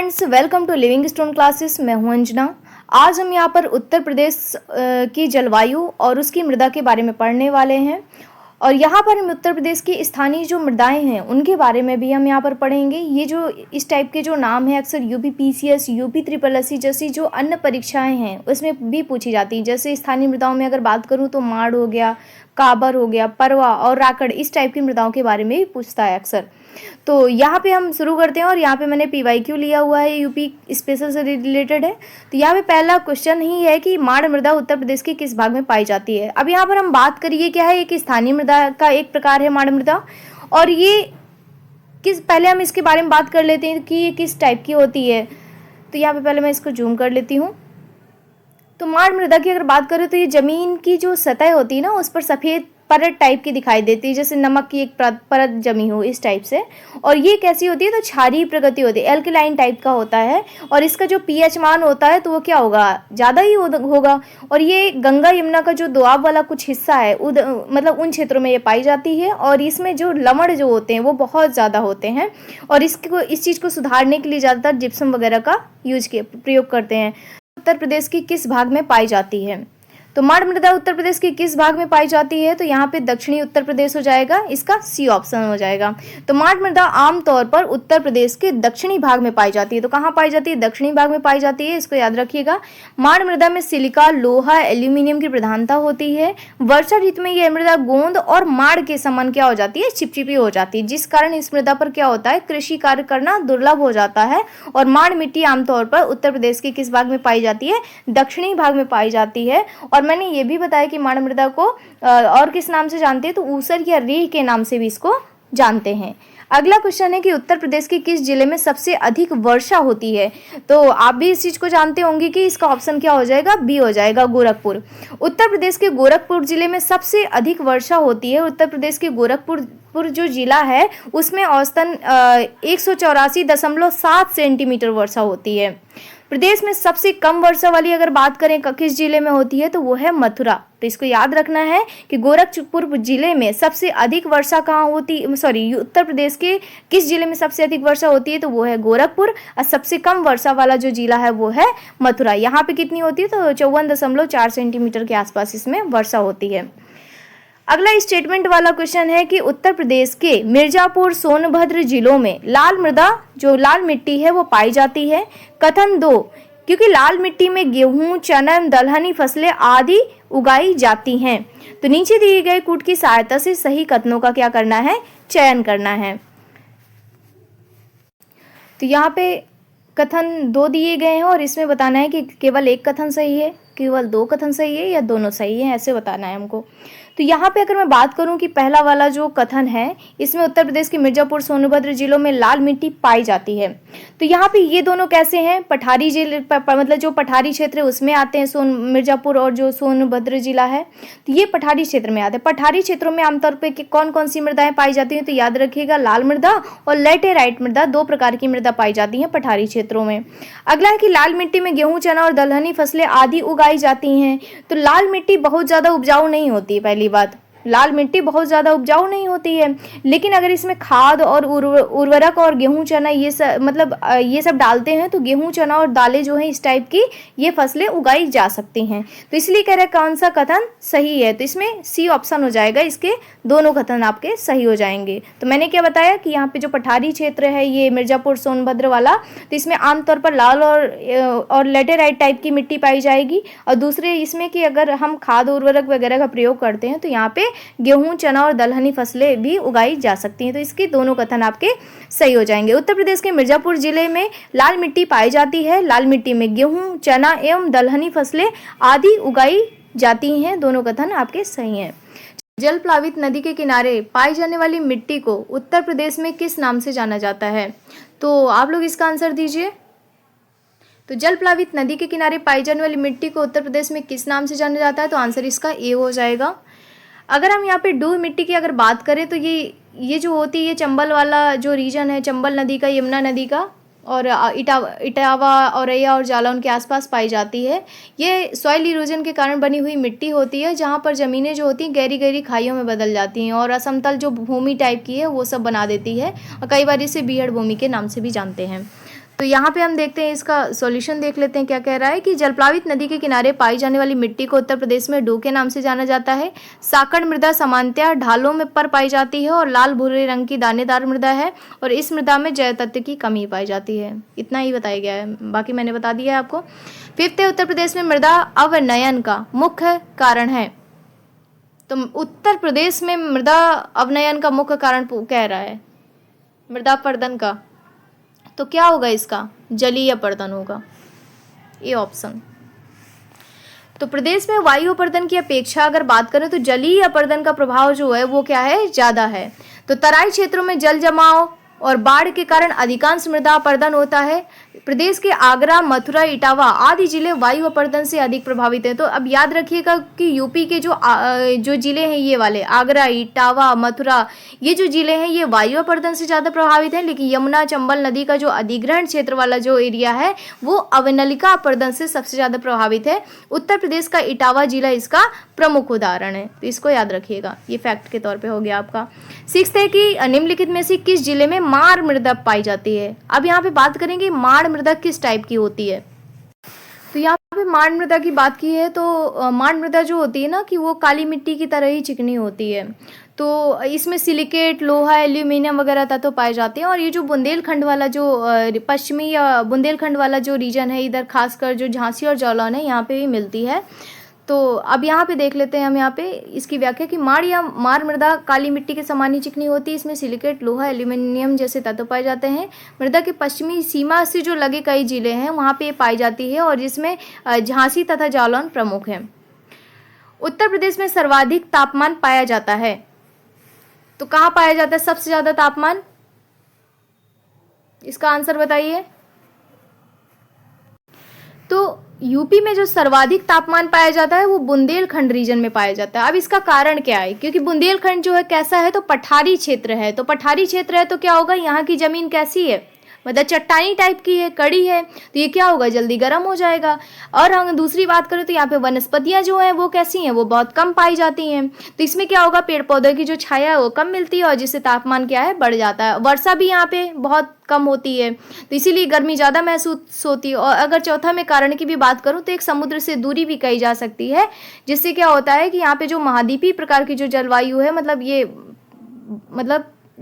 Friends, welcome to Living Stone Classes. मैं हूं अंजना। आज हम यहाँ पर उत्तर प्रदेश की जलवायु और उसकी मृदा के बारे में पढ़ने वाले हैं। और यहाँ पर हम उत्तर प्रदेश की स्थानीय जो मृदाएं हैं उनके बारे में भी हम यहाँ पर पढ़ेंगे। ये जो इस टाइप के जो नाम हैं अक्सर UP PCS, UP triple SC जैसी जो अन्य परीक्षाएं हैं उसमें भी पूछी जाती हैं। जैसे स्थानीय मृदाओं में अगर बात करूँ तो माड़ हो गया, काबर हो गया, परवा और राकड़, इस टाइप की मृदाओं के बारे में भी पूछता है अक्सर। तो यहाँ पे हम शुरू करते हैं और यहाँ पे मैंने पीवाईक्यू लिया हुआ है, यूपी स्पेशल से रिलेटेड है। तो यहाँ पे पहला क्वेश्चन ही है कि माड़ मृदा उत्तर प्रदेश के किस भाग में पाई जाती है। अब यहाँ पर हम बात करिए क्या है, एक स्थानीय मृदा का एक प्रकार है माड़ मृदा। और ये पहले हम इसके बारे में बात कर लेते हैं कि ये किस टाइप की होती है। तो यहाँ पे पहले मैं इसको जूम कर लेती हूँ। तो माड़ मृदा की अगर बात करें तो ये जमीन की जो सतह होती है ना उस पर सफ़ेद परत टाइप की दिखाई देती है, जैसे नमक की एक परत जमी हो इस टाइप से। और ये कैसी होती है, तो क्षारीय प्रकृति होती है, एल्कलाइन टाइप का होता है। और इसका जो पीएच मान होता है तो वो क्या होगा, ज़्यादा ही होगा। और ये गंगा यमुना का जो दोआब वाला कुछ हिस्सा है मतलब उन क्षेत्रों में ये पाई जाती है। और इसमें जो लवण जो होते हैं वो बहुत ज़्यादा होते हैं। और इस चीज़ को सुधारने के लिए ज़्यादातर जिप्सम वगैरह का प्रयोग करते हैं। उत्तर प्रदेश की किस भाग में पाई जाती है, तो माड़ मृदा उत्तर प्रदेश के किस भाग में पाई जाती है, तो यहाँ पे दक्षिणी उत्तर प्रदेश हो जाएगा, इसका सी ऑप्शन हो जाएगा। तो माड़ मृदा आमतौर पर उत्तर प्रदेश के दक्षिणी भाग में पाई जाती है। तो कहाँ पाई जाती है, दक्षिणी भाग में पाई जाती है, इसको याद रखिएगा। माड़ मृदा में सिलिका, लोहा, एल्यूमिनियम की प्रधानता होती है। वर्षा ऋतु में यह मृदा गोंद और माड़ के समान क्या हो जाती है, चिपचिपी हो जाती है, जिस कारण इस मृदा पर क्या होता है, कृषि कार्य करना दुर्लभ हो जाता है। और माड़ मिट्टी आमतौर पर उत्तर प्रदेश के किस भाग में पाई जाती है, दक्षिणी भाग में पाई जाती है। और मैंने ये भी बताया कि माड़ मृदा को और किस नाम से जानते हैं, तो ऊसर या रेह के नाम से भी इसको जानते हैं। अगला क्वेश्चन है कि उत्तर प्रदेश के किस जिले में सबसे अधिक वर्षा होती है। तो आप भी इस चीज को जानते होंगे कि इसका ऑप्शन क्या हो जाएगा, बी हो जाएगा, गोरखपुर। उत्तर प्रदेश के गोरखपुर जिले में सबसे अधिक वर्षा होती है। उत्तर प्रदेश के गोरखपुर जो जिला है उसमें औसतन 184.7 सेंटीमीटर वर्षा होती है। प्रदेश में सबसे कम वर्षा वाली अगर बात करें किस जिले में होती है, तो वो है मथुरा। तो इसको याद रखना है कि गोरखपुर जिले में सबसे अधिक वर्षा कहाँ होती, उत्तर प्रदेश के किस जिले में सबसे अधिक वर्षा होती है, तो वो है गोरखपुर। और सबसे कम वर्षा वाला जो जिला है वो है मथुरा। यहाँ पे कितनी होती है, तो 54.4 सेंटीमीटर के आसपास इसमें वर्षा होती है। अगला स्टेटमेंट वाला क्वेश्चन है कि उत्तर प्रदेश के मिर्जापुर, सोनभद्र जिलों में लाल मृदा, जो लाल मिट्टी है वो पाई जाती है। कथन 2, क्योंकि लाल मिट्टी में गेहूं, चना, दलहनी फसलें आदि उगाई जाती हैं। तो नीचे दिए गए कूट की सहायता से सही कथनों का क्या करना है, चयन करना है। तो यहाँ पे कथन 2 दिए गए हैं और इसमें बताना है कि केवल एक कथन सही है, केवल 2 कथन सही है या दोनों सही है, ऐसे बताना है हमको। तो यहाँ पे अगर मैं बात करूँ कि पहला वाला जो कथन है इसमें उत्तर प्रदेश के मिर्जापुर, सोनभद्र जिलों में लाल मिट्टी पाई जाती है। तो यहाँ पे ये दोनों कैसे हैं, पठारी जिले मतलब जो पठारी क्षेत्र है उसमें आते हैं मिर्जापुर और जो सोनभद्र जिला है, तो ये पठारी क्षेत्र में आते हैं। पठारी क्षेत्रों में आमतौर पर कौन कौन सी मृदाएं पाई जाती हैं, तो याद रखिएगा लाल मृदा और लैटेराइट मृदा, 2 प्रकार की मृदा पाई जाती हैं पठारी क्षेत्रों में। अगला है कि लाल मिट्टी में गेहूं, चना और दलहनी फसलें आदि उगाई जाती हैं। तो लाल मिट्टी बहुत ज़्यादा उपजाऊ नहीं होती है। पहली बात, लाल मिट्टी बहुत ज़्यादा उपजाऊ नहीं होती है, लेकिन अगर इसमें खाद और उर्वरक और गेहूं, चना ये सब डालते हैं तो गेहूं, चना और दालें जो हैं इस टाइप की ये फसलें उगाई जा सकती हैं। तो इसलिए कह रहे हैं कौन सा कथन सही है, तो इसमें सी ऑप्शन हो जाएगा, इसके दोनों कथन आपके सही हो जाएंगे। तो मैंने क्या बताया कि यहाँ पे जो पठारी क्षेत्र है ये मिर्जापुर, सोनभद्र वाला, तो इसमें आमतौर पर लाल और लेटेराइट टाइप की मिट्टी पाई जाएगी। और दूसरे इसमें कि अगर हम खाद उर्वरक वगैरह का प्रयोग करते हैं तो यहाँ पे गेहूं, चना और दलहनी फसलें भी उगाई जा सकती हैं। तो इसके दोनों कथन आपके सही हो जाएंगे। उत्तर प्रदेश के मिर्जापुर जिले में लाल मिट्टी पाई जाती है। लाल मिट्टी में गेहूं, चना एवं दलहनी फसलें आदि उगाई जाती हैं। दोनों कथन आपके सही हैं। जल प्लावित नदी के किनारे पाई जाने वाली मिट्टी को उत्तर प्रदेश में किस नाम से जाना जाता है, तो आप लोग इसका आंसर दीजिए। तो जल प्लावित नदी के किनारे पाई जाने वाली मिट्टी को उत्तर प्रदेश में किस नाम से जाना जाता है, तो आंसर इसका ए हो जाएगा। अगर हम यहाँ पे डूब मिट्टी की अगर बात करें तो ये जो होती है, ये चंबल वाला जो रीजन है, चंबल नदी का, यमुना नदी का और इटावा, औरैया और जालौन के आसपास पाई जाती है। ये सॉइल इरोजन के कारण बनी हुई मिट्टी होती है, जहाँ पर ज़मीनें जो होती हैं गहरी गहरी खाइयों में बदल जाती हैं और असमतल जो भूमि टाइप की है वो सब बना देती है। और कई बार इसे बीहड़ भूमि के नाम से भी जानते हैं। तो यहाँ पे हम देखते हैं, इसका सॉल्यूशन देख लेते हैं क्या कह रहा है कि जलप्लावित नदी के किनारे पाई जाने वाली मिट्टी को उत्तर प्रदेश में डो के नाम से जाना जाता है। साकड़ मृदा सामान्यतः ढालों में पर पाई जाती है और लाल भूरे रंग की दानेदार मृदा है और इस मृदा में जैव तत्व की कमी पाई जाती है। इतना ही बताया गया है, बाकी मैंने बता दिया है आपको। फिफ्थ है, उत्तर प्रदेश में मृदा अवनयन का मुख्य कारण है। तो उत्तर प्रदेश में मृदा अवनयन का मुख्य कारण कह रहा है मृदा अपरदन का, तो क्या होगा इसका? जलीय अपरदन होगा, ये ऑप्शन। तो प्रदेश में वायु अपरदन की अपेक्षा अगर बात करें तो जलीय अपरदन का प्रभाव जो है वो क्या है? ज़्यादा है। तो तराई क्षेत्रों में जल जमाव और बाढ़ के कारण अधिकांश मृदा अपरदन होता है। प्रदेश के आगरा, मथुरा, इटावा आदि जिले वायु अपरदन से अधिक प्रभावित हैं। तो अब याद रखिएगा कि यूपी के जो जिले हैं, ये वाले आगरा, इटावा, मथुरा, ये जो जिले हैं ये वायु अपरदन से ज़्यादा प्रभावित हैं। लेकिन यमुना चंबल नदी का जो अधिग्रहण क्षेत्र वाला जो एरिया है वो अवनलिका अपरदन से सबसे ज़्यादा प्रभावित है। उत्तर प्रदेश का इटावा जिला इसका प्रमुख उदाहरण है, तो इसको याद रखिएगा, ये फैक्ट के तौर पे हो गया आपका। सिक्स्थ है कि निम्नलिखित में से किस जिले में मार मृदा पाई जाती है। अब यहाँ पे बात करेंगे माड़ मृदा किस टाइप की होती है। तो यहाँ पे माड़ मृदा की बात की है तो माड़ मृदा जो होती है ना कि वो काली मिट्टी की तरह ही चिकनी होती है। तो इसमें सिलिकेट, लोहा, एल्यूमिनियम वगैरह तत्व पाए जाते हैं। और ये जो बुंदेलखंड वाला जो पश्चिमी या बुंदेलखंड वाला जो रीजन है, इधर खासकर जो झांसी और जालौन है, यहाँ पे भी मिलती है। तो अब यहाँ पे देख लेते हैं हम यहाँ पे इसकी व्याख्या कि माड़ या मार मृदा काली मिट्टी के समान ही चिकनी होती है। इसमें सिलिकेट, लोहा, एल्यूमिनियम जैसे तत्व पाए जाते हैं। मृदा के पश्चिमी सीमा से जो लगे कई जिले हैं वहाँ पे पाई जाती है और जिसमें झांसी तथा जालौन प्रमुख हैं। उत्तर प्रदेश में सर्वाधिक तापमान पाया जाता है, तो कहाँ पाया जाता है सबसे ज़्यादा तापमान? इसका आंसर बताइए। तो यूपी में जो सर्वाधिक तापमान पाया जाता है वो बुंदेलखंड रीजन में पाया जाता है। अब इसका कारण क्या है? क्योंकि बुंदेलखंड जो है कैसा है? तो पठारी क्षेत्र है। तो पठारी क्षेत्र है तो क्या होगा? यहाँ की जमीन कैसी है? मतलब चट्टानी टाइप की है, कड़ी है, तो ये क्या होगा? जल्दी गर्म हो जाएगा। और हम दूसरी बात करें तो यहाँ पे वनस्पतियाँ जो हैं वो कैसी हैं? वो बहुत कम पाई जाती हैं। तो इसमें क्या होगा? पेड़ पौधों की जो छाया है वो कम मिलती है और जिससे तापमान क्या है? बढ़ जाता है। वर्षा भी यहाँ पे बहुत कम होती है, तो इसीलिए गर्मी ज़्यादा महसूस होती है। और अगर चौथा में कारण की भी बात करूँ तो एक समुद्र से दूरी भी कही जा सकती है, जिससे क्या होता है कि यहाँ पे जो महाद्वीपीय प्रकार की जो जलवायु है, मतलब ये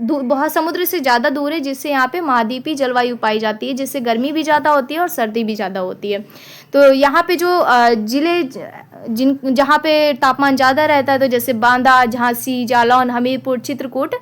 बहुत समुद्र से ज़्यादा दूर है, जिससे यहाँ पे महाद्वीपीय जलवायु पाई जाती है, जिससे गर्मी भी ज़्यादा होती है और सर्दी भी ज़्यादा होती है। तो यहाँ पे जो जिले जहाँ पे तापमान ज़्यादा रहता है, तो जैसे बांदा, झांसी, जालौन, हमीरपुर, चित्रकूट,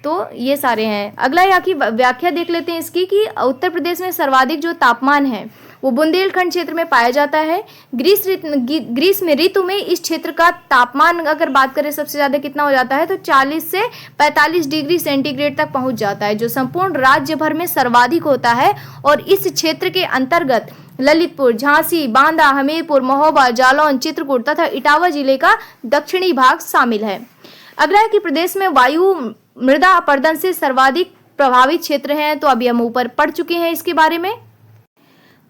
तो ये सारे हैं। अगला यहाँ की व्याख्या देख लेते हैं इसकी कि उत्तर प्रदेश में सर्वाधिक जो तापमान है वो बुंदेलखंड क्षेत्र में पाया जाता है। ग्रीष्म ऋतु में इस क्षेत्र का तापमान अगर बात करें सबसे ज़्यादा कितना हो जाता है तो 40 से 45 डिग्री सेंटीग्रेड तक पहुंच जाता है, जो संपूर्ण राज्य भर में सर्वाधिक होता है। और इस क्षेत्र के अंतर्गत ललितपुर, झांसी, बांदा, हमीरपुर, महोबा, जालौन, चित्रकूट तथा इटावा जिले का दक्षिणी भाग शामिल है। अगला है कि प्रदेश में वायु मृदा अपरदन से सर्वाधिक प्रभावित क्षेत्र हैं, तो अभी हम ऊपर पढ़ चुके हैं इसके बारे में।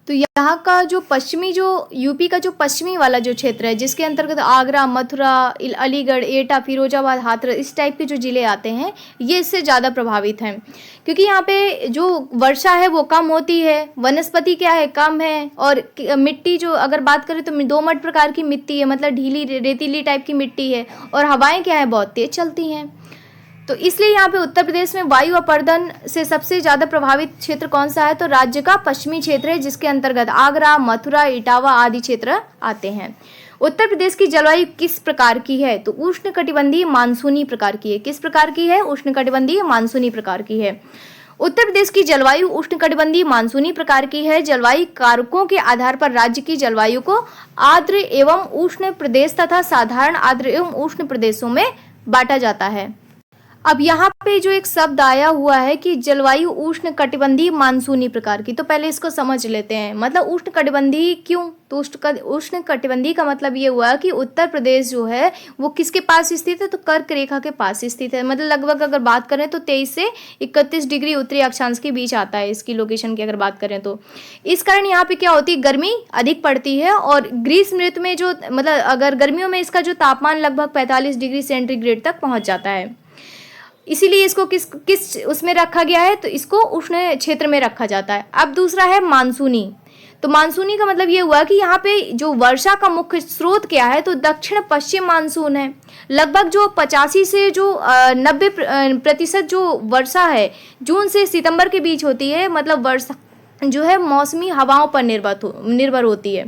तो यहाँ का जो पश्चिमी, जो यूपी का जो पश्चिमी वाला जो क्षेत्र है, जिसके अंतर्गत आगरा, मथुरा, अलीगढ़, एटा, फिरोजाबाद, हाथरस इस टाइप के जो ज़िले आते हैं, ये इससे ज़्यादा प्रभावित हैं, क्योंकि यहाँ पे जो वर्षा है वो कम होती है, वनस्पति क्या है? कम है, और मिट्टी जो अगर बात करें तो दोमट प्रकार की मिट्टी है, मतलब ढीली रेतीली टाइप की मिट्टी है, और हवाएँ क्या है? बहुत तेज चलती हैं। तो इसलिए यहाँ पे उत्तर प्रदेश में वायु अपरदन से सबसे ज़्यादा प्रभावित क्षेत्र कौन सा है? तो राज्य का पश्चिमी क्षेत्र है, जिसके अंतर्गत आगरा, मथुरा, इटावा आदि क्षेत्र आते हैं। उत्तर प्रदेश की जलवायु किस प्रकार की है? तो उष्णकटिबंधीय मानसूनी प्रकार की है। किस प्रकार की है? उष्णकटिबंधीय मानसूनी प्रकार की है। उत्तर प्रदेश की जलवायु उष्णकटिबंधीय मानसूनी प्रकार की है। जलवायु कारकों के आधार पर राज्य की जलवायु को आर्द्र एवं उष्ण प्रदेश तथा साधारण आर्द्र एवं उष्ण प्रदेशों में बांटा जाता है। अब यहाँ पे जो एक शब्द आया हुआ है कि जलवायु उष्ण कटिबंधीय मानसूनी प्रकार की, तो पहले इसको समझ लेते हैं। मतलब उष्ण कटिबंधीय क्यों? तो उष्ण कटिबंधीय का मतलब ये हुआ कि उत्तर प्रदेश जो है वो किसके पास स्थित है? तो कर्क रेखा के पास स्थित है। मतलब लगभग अगर बात करें तो 23 से 31 डिग्री उत्तरी अक्षांश के बीच आता है इसकी लोकेशन की अगर बात करें तो। इस कारण यहाँ पे क्या होती है? गर्मी अधिक पड़ती है। और ग्रीष्म ऋतु में जो अगर गर्मियों में इसका जो तापमान लगभग 45 डिग्री सेंटीग्रेड तक पहुँच जाता है। इसीलिए इसको किस किस उसमें रखा गया है, तो इसको उष्ण क्षेत्र में रखा जाता है। अब दूसरा है मानसूनी। तो मानसूनी का मतलब ये हुआ कि यहाँ पे जो वर्षा का मुख्य स्रोत क्या है, तो दक्षिण पश्चिम मानसून है। लगभग जो 85 से जो 90% जो वर्षा है जून से सितंबर के बीच होती है, मतलब वर्षा जो है मौसमी हवाओं पर निर्भर होती है।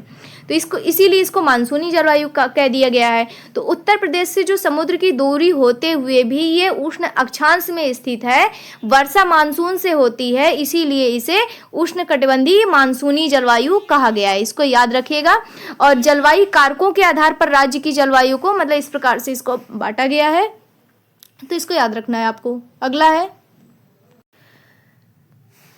तो इसको इसीलिए इसको मानसूनी जलवायु का कह दिया गया है। तो उत्तर प्रदेश से जो समुद्र की दूरी होते हुए भी ये उष्ण अक्षांश में स्थित है, वर्षा मानसून से होती है, इसीलिए इसे उष्णकटिबंधीय मानसूनी जलवायु कहा गया है। इसको याद रखिएगा। और जलवायु कारकों के आधार पर राज्य की जलवायु को मतलब इस प्रकार से इसको बांटा गया है, तो इसको याद रखना है आपको। अगला है,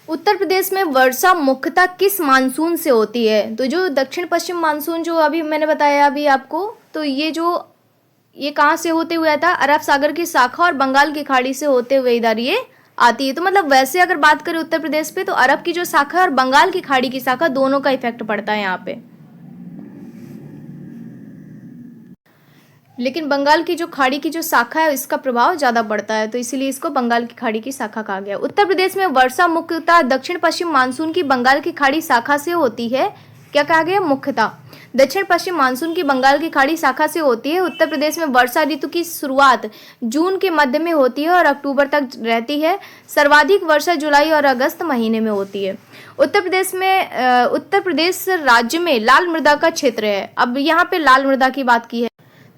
उत्तर प्रदेश में वर्षा मुख्यतः किस मानसून से होती है? तो जो दक्षिण पश्चिम मानसून जो अभी मैंने बताया अभी आपको, तो ये कहाँ से होते हुए आता है? अरब सागर की शाखा और बंगाल की खाड़ी से होते हुए इधर ये आती है। तो मतलब वैसे अगर बात करें उत्तर प्रदेश पे, तो अरब की जो शाखा और बंगाल की खाड़ी की शाखा दोनों का इफेक्ट पड़ता है यहाँ पे। लेकिन बंगाल की जो खाड़ी की जो शाखा है इसका प्रभाव ज़्यादा पड़ता है, तो इसीलिए इसको बंगाल की खाड़ी की शाखा कहा गया। उत्तर प्रदेश में वर्षा मुख्यतः दक्षिण पश्चिम मानसून की बंगाल की खाड़ी शाखा से होती है। क्या कहा गया? मुख्यतः दक्षिण पश्चिम मानसून की बंगाल की खाड़ी शाखा से होती है। उत्तर प्रदेश में वर्षा ऋतु की शुरुआत जून के मध्य में होती है और अक्टूबर तक रहती है। सर्वाधिक वर्षा जुलाई और अगस्त महीने में होती है। उत्तर प्रदेश राज्य में लाल मृदा का क्षेत्र है। अब यहाँ पे लाल मृदा की बात की है,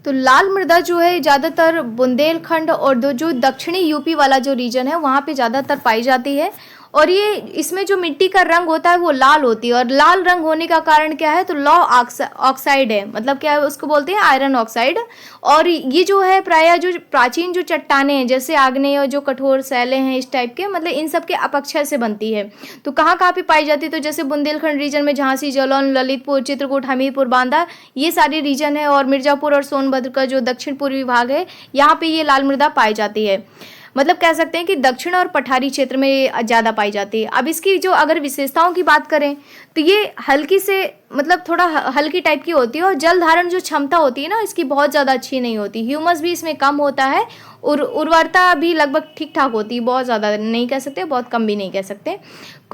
तो लाल मृदा जो है ज़्यादातर बुंदेलखंड और जो दक्षिणी यूपी वाला जो रीजन है वहाँ पे ज़्यादातर पाई जाती है। और ये इसमें जो मिट्टी का रंग होता है वो लाल होती है। और लाल रंग होने का कारण क्या है? तो लौ ऑक्साइड है, मतलब क्या है उसको बोलते हैं? Iron oxide. और ये जो है प्रायः जो प्राचीन जो चट्टानें हैं जैसे आग्नेय और जो कठोर शैलें हैं इस टाइप के, मतलब इन सब के अपक्षय से बनती है। तो कहाँ कहाँ पे पाई जाती है? तो जैसे बुंदेलखंड रीजन में झांसी, जालौन, ललितपुर, चित्रकूट, हमीरपुर, बांदा, ये सारे रीजन है। और मिर्जापुर और सोनभद्र का जो दक्षिण पूर्वी भाग है यहाँ पे ये लाल मृदा पाई जाती है। मतलब कह सकते हैं कि दक्षिण और पठारी क्षेत्र में ज़्यादा पाई जाती है। अब इसकी जो अगर विशेषताओं की बात करें तो ये हल्की से मतलब थोड़ा हल्की टाइप की होती है। और जल धारण जो क्षमता होती है ना इसकी बहुत ज़्यादा अच्छी नहीं होती। ह्यूमस भी इसमें कम होता है। उर्वरता भी लगभग ठीक ठाक होती है, बहुत ज़्यादा नहीं कह सकते, बहुत कम भी नहीं कह सकते।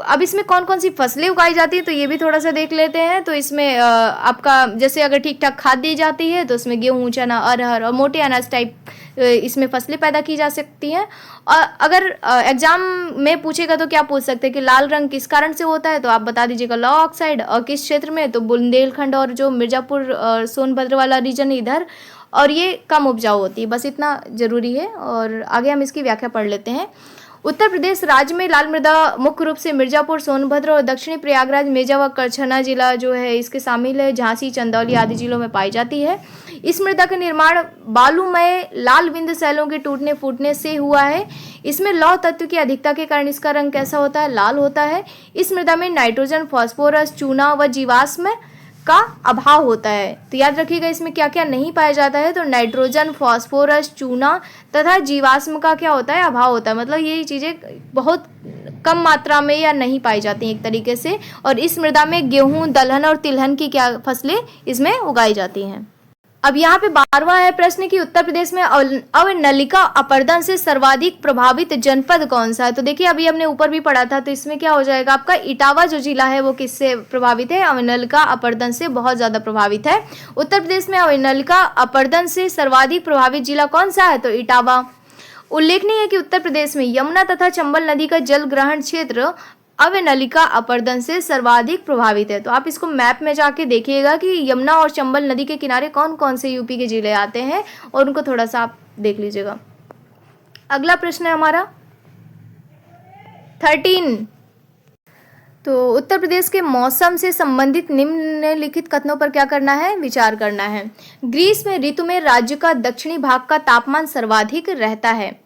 अब इसमें कौन कौन सी फसलें उगाई जाती है तो ये भी थोड़ा सा देख लेते हैं। तो इसमें आपका जैसे अगर ठीक ठाक खाद दी जाती है तो इसमें गेहूँ, चना, अरहर और मोटे अनाज टाइप इसमें फसलें पैदा की जा सकती हैं। और अगर एग्जाम में पूछेगा तो क्या पूछ सकते हैं कि लाल रंग किस कारण से होता है, तो आप बता दीजिएगा लौ ऑक्साइड। और किस क्षेत्र में? तो बुंदेलखंड और जो मिर्जापुर सोनभद्र वाला रीजन इधर, और ये कम उपजाऊ होती है। बस इतना जरूरी है। और आगे हम इसकी व्याख्या पढ़ लेते हैं। उत्तर प्रदेश राज्य में लाल मृदा मुख्य रूप से मिर्जापुर, सोनभद्र और दक्षिणी प्रयागराज, मेजा व करछना जिला जो है इसके शामिल है, झांसी, चंदौली आदि जिलों में पाई जाती है। इस मृदा का निर्माण बालूमय लाल बिंद शैलों के टूटने फूटने से हुआ है। इसमें लौह तत्व की अधिकता के कारण इसका रंग कैसा होता है? लाल होता है। इस मृदा में नाइट्रोजन, फास्फोरस, चूना व जीवाश्म का अभाव होता है। तो याद रखिएगा इसमें क्या क्या नहीं पाया जाता है। तो नाइट्रोजन, फास्फोरस, चूना तथा जीवाश्म का क्या होता है? अभाव होता है। मतलब ये चीज़ें बहुत कम मात्रा में या नहीं पाई जाती हैं एक तरीके से। और इस मृदा में गेहूं, दलहन और तिलहन की क्या फसलें इसमें उगाई जाती हैं। अब यहाँ पे 12वां है प्रश्न कि उत्तर प्रदेश में अवनलिका अपरदन से सर्वाधिक प्रभावित जनपद कौन सा है? तो देखिए अभी हमने ऊपर भी पढ़ा था, तो इसमें क्या हो जाएगा आपका? इटावा जो जिला है वो किससे प्रभावित है? अवनलिका अपरदन से बहुत ज्यादा प्रभावित है। उत्तर प्रदेश में अवनलिका अपरदन से सर्वाधिक प्रभावित जिला कौन सा है? तो इटावा। उल्लेखनीय है कि उत्तर प्रदेश में यमुना तथा चंबल नदी का जल ग्रहण क्षेत्र अवनलिका अपरदन से सर्वाधिक प्रभावित है। तो आप इसको मैप में जाके देखिएगा कि यमुना और चंबल नदी के किनारे कौन कौन से यूपी के जिले आते हैं, और उनको थोड़ा सा आप देख लीजिएगा। अगला प्रश्न है हमारा 13। तो उत्तर प्रदेश के मौसम से संबंधित निम्नलिखित कथनों पर क्या करना है? विचार करना है। ग्रीष्म ऋतु में राज्य का दक्षिणी भाग का तापमान सर्वाधिक रहता है।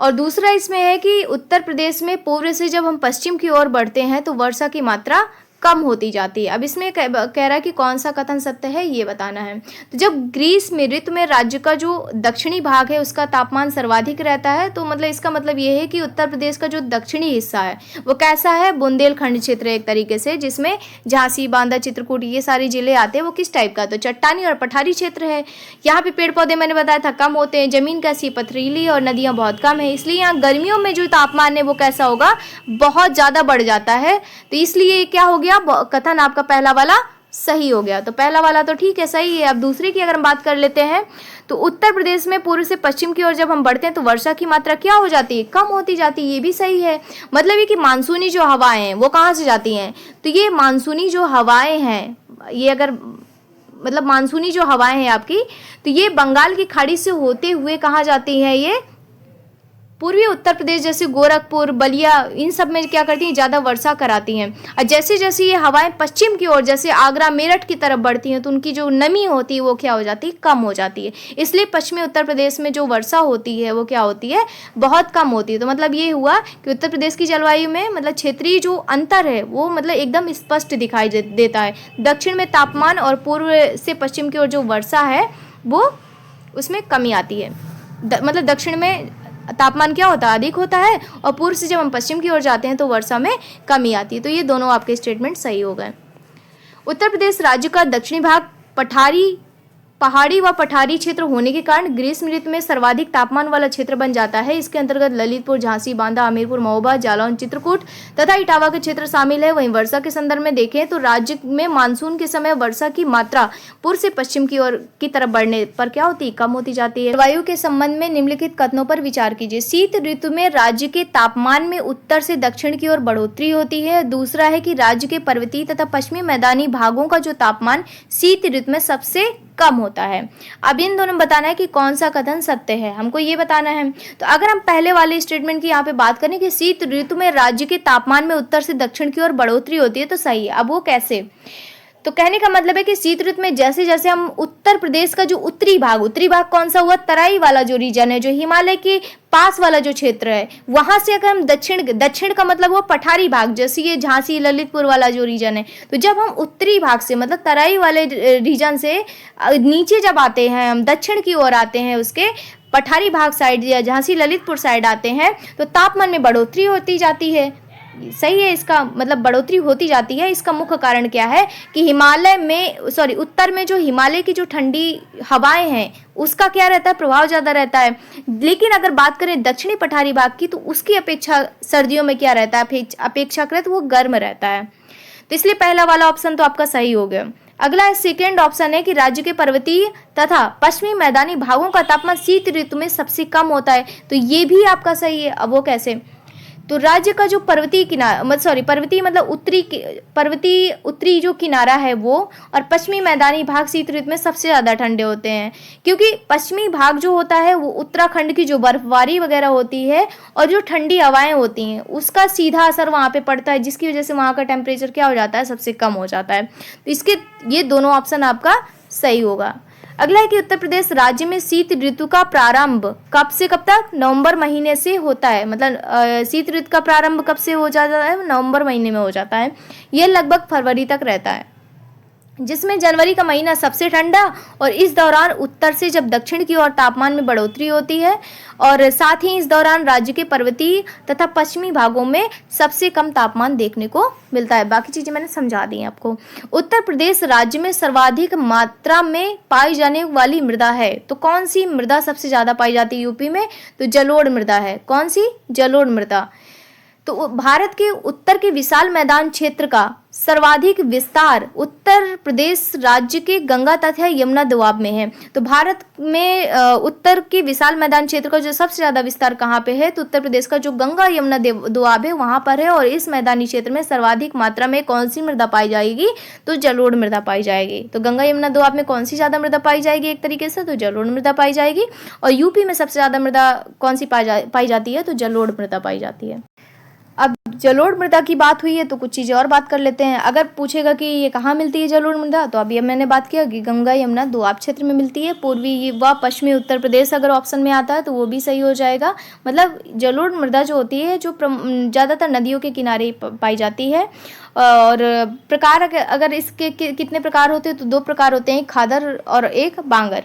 और दूसरा इसमें है कि उत्तर प्रदेश में पूर्व से जब हम पश्चिम की ओर बढ़ते हैं तो वर्षा की मात्रा कम होती जाती है। अब इसमें कह रहा है कि कौन सा कथन सत्य है, ये बताना है। तो जब ग्रीष्म ऋतु में राज्य का जो दक्षिणी भाग है उसका तापमान सर्वाधिक रहता है, तो मतलब इसका मतलब ये है कि उत्तर प्रदेश का जो दक्षिणी हिस्सा है वो कैसा है, बुंदेलखंड क्षेत्र एक तरीके से, जिसमें झांसी, बांदा, चित्रकूट ये सारे जिले आते हैं। वो किस टाइप का, तो चट्टानी और पठारी क्षेत्र है। यहाँ पे पेड़ पौधे मैंने बताया था कम होते हैं, जमीन कैसी, पथरीली, और नदियाँ बहुत कम है, इसलिए यहाँ गर्मियों में जो तापमान है वो कैसा होगा, बहुत ज़्यादा बढ़ जाता है। तो इसलिए क्या हो गया, कथन आपका पहला वाला सही हो गया। तो पहला वाला तो ठीक है, सही है। अब दूसरे की अगर हम बात कर लेते हैं, तो उत्तर प्रदेश में पूर्व से पश्चिम की ओर जब हम बढ़ते हैं तो वर्षा की मात्रा क्या हो जाती है, कम होती जाती है। ये भी सही है। मतलब ये कि मानसूनी जो हवाएं हैं वो कहाँ से जाती हैं, तो ये मानसूनी जो हवाएं हैं, ये अगर मतलब मानसूनी जो हवाएं हैं आपकी, तो ये बंगाल की खाड़ी से होते हुए कहाँ जाती हैं, ये पूर्वी उत्तर प्रदेश जैसे गोरखपुर, बलिया, इन सब में क्या करती हैं, ज़्यादा वर्षा कराती हैं। और जैसे जैसे ये हवाएं पश्चिम की ओर जैसे आगरा, मेरठ की तरफ बढ़ती हैं तो उनकी जो नमी होती है वो क्या हो जाती है, कम हो जाती है। इसलिए पश्चिमी उत्तर प्रदेश में जो वर्षा होती है वो क्या होती है, बहुत कम होती है। तो मतलब ये हुआ कि उत्तर प्रदेश की जलवायु में मतलब क्षेत्रीय जो अंतर है वो मतलब एकदम स्पष्ट दिखाई देता है। दक्षिण में तापमान और पूर्व से पश्चिम की ओर जो वर्षा है वो उसमें कमी आती है। मतलब दक्षिण में तापमान क्या होता है, अधिक होता है, और पूर्व से जब हम पश्चिम की ओर जाते हैं तो वर्षा में कमी आती है। तो ये दोनों आपके स्टेटमेंट सही हो गए। उत्तर प्रदेश राज्य का दक्षिणी भाग पहाड़ी व पठारी क्षेत्र होने के कारण ग्रीष्म ऋतु में सर्वाधिक तापमान वाला क्षेत्र बन जाता है। इसके अंतर्गत ललितपुर, झांसी, बांदा, हमीरपुर, महोबा, जालौन, चित्रकूट तथा इटावा के क्षेत्र शामिल है। वहीं वर्षा के संदर्भ में देखें तो राज्य में मानसून के समय वर्षा की मात्रा पूर्व से पश्चिम की ओर की तरफ बढ़ने पर क्या होती है, कम होती जाती है। जलवायु के संबंध में निम्नलिखित कथनों पर विचार कीजिए। शीत ऋतु में राज्य के तापमान में उत्तर से दक्षिण की ओर बढ़ोतरी होती है। दूसरा है कि राज्य के पर्वतीय तथा पश्चिमी मैदानी भागों का जो तापमान शीत ऋतु में सबसे कम होता है। अब इन दोनों में बताना है कि कौन सा कथन सत्य है, हमको ये बताना है। तो अगर हम पहले वाले स्टेटमेंट की यहाँ पे बात करें कि शीत ऋतु में राज्य के तापमान में उत्तर से दक्षिण की ओर बढ़ोतरी होती है, तो सही है। अब वो कैसे, तो कहने का मतलब है कि शीत ऋतु में जैसे जैसे हम उत्तर प्रदेश का जो उत्तरी भाग कौन सा हुआ, तराई वाला जो रीजन है, जो हिमालय के पास वाला जो क्षेत्र है, वहां से अगर हम दक्षिण का मतलब हुआ पठारी भाग, जैसे ये झांसी, ललितपुर वाला जो रीजन है, तो जब हम उत्तरी भाग से मतलब तराई वाले रीजन से नीचे जब आते हैं, हम दक्षिण की ओर आते हैं, उसके पठारी भाग साइड या झांसी, ललितपुर साइड आते हैं, तो तापमान में बढ़ोतरी होती जाती है। सही है, इसका मतलब बढ़ोतरी होती जाती है। इसका मुख्य कारण क्या है कि उत्तर में जो हिमालय की जो ठंडी हवाएं हैं उसका क्या रहता है, प्रभाव ज़्यादा रहता है। लेकिन अगर बात करें दक्षिणी पठारी भाग की, तो उसकी अपेक्षा सर्दियों में क्या रहता है, अपेक्षाकृत वो गर्म रहता है। तो इसलिए पहला वाला ऑप्शन तो आपका सही हो गया। अगला सेकेंड ऑप्शन है कि राज्य के पर्वतीय तथा पश्चिमी मैदानी भागों का तापमान शीत ऋतु में सबसे कम होता है, तो ये भी आपका सही है। अब वो कैसे, तो राज्य का जो पर्वतीय मतलब उत्तरी जो किनारा है वो, और पश्चिमी मैदानी भाग शीत ऋतु में सबसे ज़्यादा ठंडे होते हैं, क्योंकि पश्चिमी भाग जो होता है वो उत्तराखंड की जो बर्फबारी वगैरह होती है और जो ठंडी हवाएं होती हैं उसका सीधा असर वहाँ पे पड़ता है, जिसकी वजह से वहाँ का टेम्परेचर क्या हो जाता है, सबसे कम हो जाता है। तो इसके ये दोनों ऑप्शन आपका सही होगा। अगला है कि उत्तर प्रदेश राज्य में शीत ऋतु का प्रारंभ कब से कब तक, नवंबर महीने से होता है। मतलब शीत ऋतु का प्रारंभ कब से हो जाता है, नवंबर महीने में हो जाता है। यह लगभग फरवरी तक रहता है, जिसमें जनवरी का महीना सबसे ठंडा, और इस दौरान उत्तर से जब दक्षिण की ओर तापमान में बढ़ोतरी होती है, और साथ ही इस दौरान राज्य के पर्वतीय तथा पश्चिमी भागों में सबसे कम तापमान देखने को मिलता है। बाकी चीज़ें मैंने समझा दी हैं आपको। उत्तर प्रदेश राज्य में सर्वाधिक मात्रा में पाई जाने वाली मृदा है, तो कौन सी मृदा सबसे ज़्यादा पाई जाती है यूपी में, तो जलोढ़ मृदा है। कौन सी, जलोढ़ मृदा। तो भारत के उत्तर के विशाल मैदान क्षेत्र का सर्वाधिक विस्तार उत्तर प्रदेश राज्य के गंगा तथा यमुना दोआब में है। तो भारत में उत्तर के विशाल मैदान क्षेत्र का जो सबसे ज़्यादा विस्तार कहाँ पे है, तो उत्तर प्रदेश का जो गंगा यमुना दोआब है वहाँ पर है। और इस मैदानी क्षेत्र में सर्वाधिक मात्रा में कौन सी मृदा पाई जाएगी, तो जलोढ़ मृदा पाई जाएगी। तो गंगा यमुना दोआब में कौन सी ज़्यादा मृदा पाई जाएगी एक तरीके से, तो जलोढ़ मृदा पाई जाएगी। और यूपी में सबसे ज़्यादा मृदा कौन सी पाई जाती है, तो जलोढ़ मृदा पाई जाती है। अब जलोढ़ मृदा की बात हुई है तो कुछ चीज़ें और बात कर लेते हैं। अगर पूछेगा कि ये कहाँ मिलती है जलोढ़ मृदा, तो अभी अब मैंने बात किया कि गंगा यमुना दोआब क्षेत्र में मिलती है। पूर्वी व पश्चिमी उत्तर प्रदेश अगर ऑप्शन में आता है तो वो भी सही हो जाएगा। मतलब जलोढ़ मृदा जो होती है जो ज़्यादातर नदियों के किनारे पाई जाती है। और प्रकार अगर इसके कितने प्रकार होते हैं तो 2 प्रकार होते हैं, एक खादर और एक बांगर।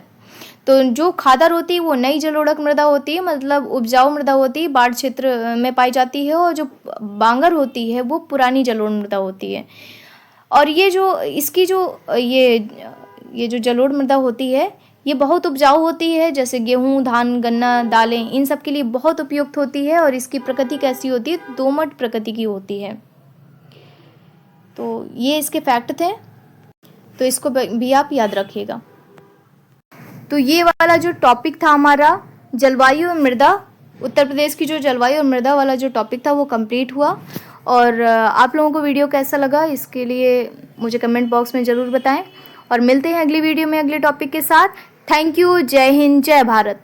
तो जो खादर होती है वो नई जलोढ़क मृदा होती है, मतलब उपजाऊ मृदा होती है, बाढ़ क्षेत्र में पाई जाती है। और जो बांगर होती है वो पुरानी जलोढ़ मृदा होती है। और ये जो इसकी जो ये जो जलोढ़ मृदा होती है ये बहुत उपजाऊ होती है, जैसे गेहूँ, धान, गन्ना, दालें, इन सब के लिए बहुत उपयुक्त होती है। और इसकी प्रकृति कैसी होती है, दोमट प्रकृति की होती है। तो ये इसके फैक्ट थे, तो इसको भी आप याद रखिएगा। तो ये वाला जो टॉपिक था हमारा जलवायु और मृदा, उत्तर प्रदेश की जो जलवायु और मृदा वाला जो टॉपिक था वो कंप्लीट हुआ। और आप लोगों को वीडियो कैसा लगा इसके लिए मुझे कमेंट बॉक्स में ज़रूर बताएं। और मिलते हैं अगली वीडियो में अगले टॉपिक के साथ। Thank you. जय हिंद, जय भारत।